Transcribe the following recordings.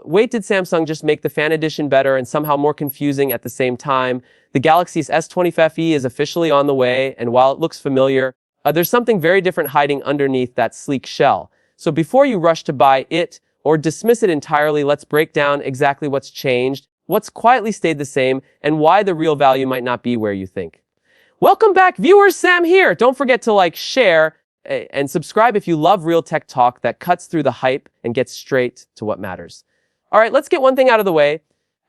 wait, did Samsung just make the fan edition better and somehow more confusing at the same time? The Galaxy S25 FE is officially on the way, and while it looks familiar, there's something very different hiding underneath that sleek shell. So before you rush to buy it or dismiss it entirely, let's break down exactly what's changed, what's quietly stayed the same, and why the real value might not be where you think. Welcome back, viewers. Sam here. Don't forget to like, share, and subscribe if you love real tech talk that cuts through the hype and gets straight to what matters. All right, let's get one thing out of the way.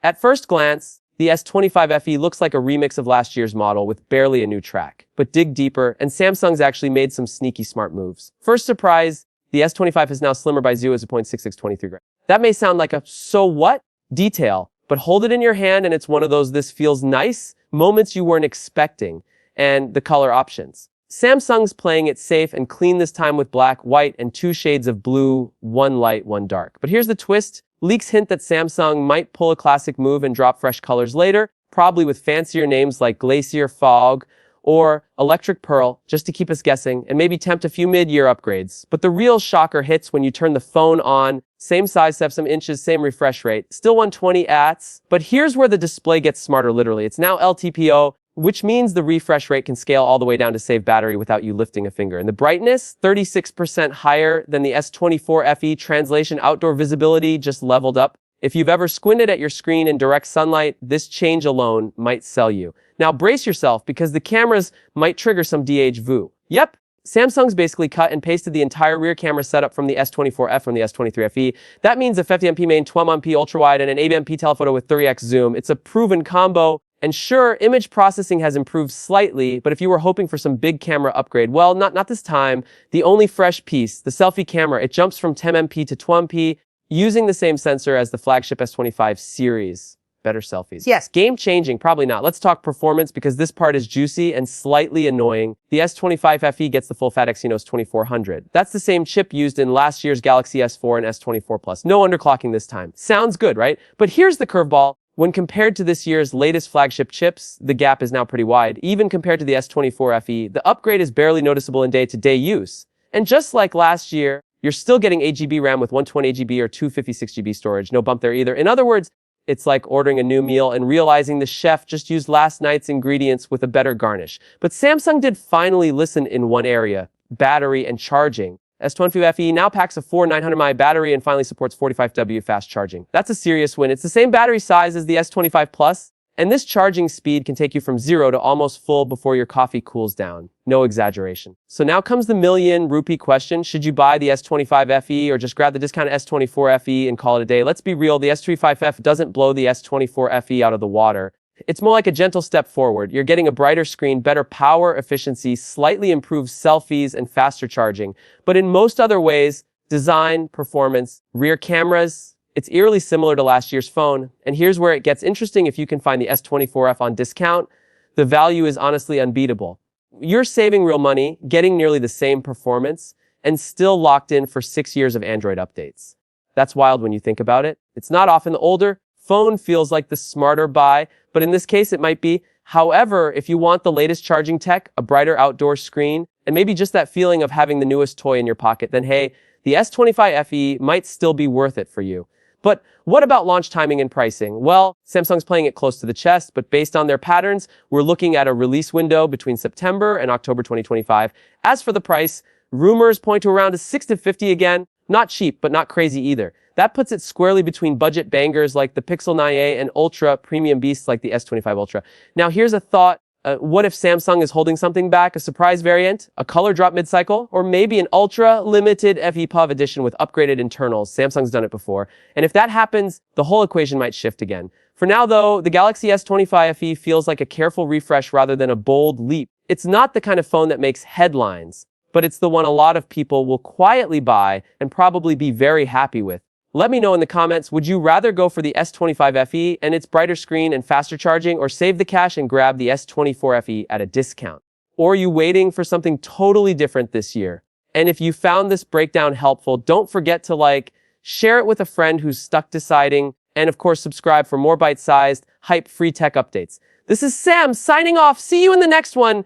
At first glance, the S25 FE looks like a remix of last year's model with barely a new track. But dig deeper, and Samsung's actually made some sneaky smart moves. First surprise, the S25 is now slimmer by 0.6623 grams. That may sound like a so what detail, but hold it in your hand and it's one of those this feels nice moments you weren't expecting. And the color options. Samsung's playing it safe and clean this time with black, white, and 2 shades of blue, one light, one dark. But here's the twist. Leaks hint that Samsung might pull a classic move and drop fresh colors later, probably with fancier names like Glacier Fog or Electric Pearl, just to keep us guessing, and maybe tempt a few mid-year upgrades. But the real shocker hits when you turn the phone on, same size, some inches, same refresh rate, still 120 Hz. But here's where the display gets smarter literally. It's now LTPO, which means the refresh rate can scale all the way down to save battery without you lifting a finger. And the brightness, 36% higher than the S24 FE. Translation, outdoor visibility just leveled up. If you've ever squinted at your screen in direct sunlight, this change alone might sell you. Now brace yourself because the cameras might trigger some DH vu. Yep, Samsung's basically cut and pasted the entire rear camera setup from the S24 F from the S23 FE. That means a 50MP main, 12MP ultra-wide, and an 8MP telephoto with 30x zoom. It's a proven combo. And sure, image processing has improved slightly, but if you were hoping for some big camera upgrade, well, not this time. The only fresh piece, the selfie camera, it jumps from 10MP to 12MP using the same sensor as the flagship S25 series. Better selfies. Yes, game-changing, probably not. Let's talk performance because this part is juicy and slightly annoying. The S25 FE gets the full fat Exynos 2400. That's the same chip used in last year's Galaxy S4 and S24 Plus. No underclocking this time. Sounds good, right? But here's the curveball. When compared to this year's latest flagship chips, the gap is now pretty wide. Even compared to the S24 FE, the upgrade is barely noticeable in day-to-day use. And just like last year, you're still getting 8GB RAM with 128GB or 256GB storage. No bump there either. In other words, it's like ordering a new meal and realizing the chef just used last night's ingredients with a better garnish. But Samsung did finally listen in one area, battery and charging. S25 FE now packs a 4900 mAh battery and finally supports 45W fast charging. That's a serious win. It's the same battery size as the S25 Plus, and this charging speed can take you from 0 to almost full before your coffee cools down. No exaggeration. So now comes the million rupee question. Should you buy the S25 FE or just grab the discounted S24 FE and call it a day? Let's be real, the S25 F doesn't blow the S24 FE out of the water. It's more like a gentle step forward. You're getting a brighter screen, better power efficiency, slightly improved selfies, and faster charging. But in most other ways, design, performance, rear cameras, it's eerily similar to last year's phone. And here's where it gets interesting. If you can find the S24 F on discount, the value is honestly unbeatable. You're saving real money, getting nearly the same performance, and still locked in for 6 years of Android updates. That's wild when you think about it. It's not often the older phone feels like the smarter buy, but in this case it might be. However, if you want the latest charging tech, a brighter outdoor screen, and maybe just that feeling of having the newest toy in your pocket, then hey, the S25 FE might still be worth it for you. But what about launch timing and pricing? Well, Samsung's playing it close to the chest, but based on their patterns, we're looking at a release window between September and October 2025. As for the price, rumors point to around a 650 again. Not cheap, but not crazy either. That puts it squarely between budget bangers like the Pixel 9a and ultra premium beasts like the S25 Ultra. Now here's a thought. What if Samsung is holding something back? A surprise variant? A color drop mid-cycle? Or maybe an ultra limited FE-POV edition with upgraded internals? Samsung's done it before. And if that happens, the whole equation might shift again. For now though, the Galaxy S25 FE feels like a careful refresh rather than a bold leap. It's not the kind of phone that makes headlines, but it's the one a lot of people will quietly buy and probably be very happy with. Let me know in the comments, would you rather go for the S25 FE and its brighter screen and faster charging, or save the cash and grab the S24 FE at a discount? Or are you waiting for something totally different this year? And if you found this breakdown helpful, don't forget to share it with a friend who's stuck deciding, and of course subscribe for more bite-sized, hype-free tech updates. This is Sam signing off. See you in the next one.